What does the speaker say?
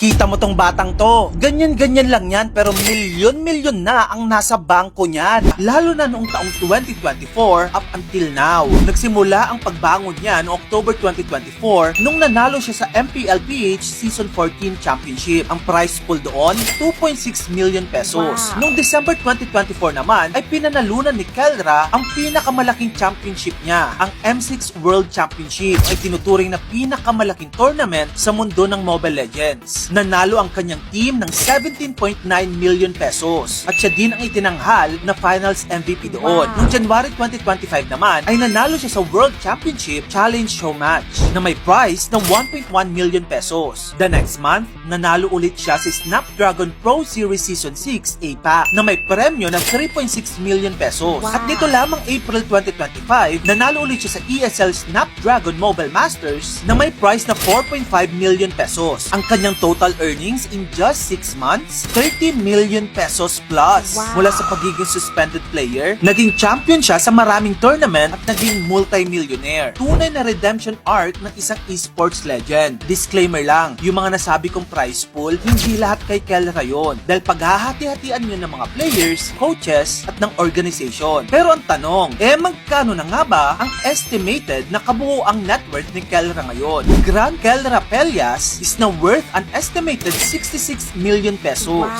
Kita mo tong batang to. Ganyan-ganyan lang yan pero milyon-milyon na ang nasa bangko niyan. Lalo na noong taong 2024 up until now. Nagsimula ang pagbangon niya noong October 2024 nung nanalo siya sa MPLPH Season 14 Championship. Ang prize pool doon, 2.6 million pesos. Wow. Noong December 2024 naman ay pinanalunan ni Kelra ang pinakamalaking championship niya, ang M6 World Championship ay tinuturing na pinakamalaking tournament sa mundo ng Mobile Legends. Nanalo ang kanyang team ng 17.9 million pesos at siya din ang itinanghal na finals MVP doon. Wow. Noong January 2025 naman ay nanalo siya sa World Championship Challenge Show Match na may prize ng 1.1 million pesos. The next month, nanalo ulit siya sa Snapdragon Pro Series Season 6 APAC na may premyo ng 3.6 million pesos. Wow. At dito lamang April 2025, nanalo ulit siya sa ESL Snapdragon Mobile Masters na may prize na 4.5 million pesos. Ang kanyang total earnings in just 6 months, 30 million pesos plus. Wow. Mula sa pagiging suspended player, naging champion siya sa maraming tournament at naging multi-millionaire. Tunay na redemption arc ng isang esports legend. Disclaimer lang, yung mga nasabi kong prize pool, hindi lahat kay Kelra yun. Dahil paghahati-hatian yun ng mga players, coaches, at ng organization. Pero ang tanong, magkano na nga ba ang estimated na kabuuang net worth ni Kelra ngayon? Grand Kelra Pelias is now worth an estimated 66 million pesos. Wow.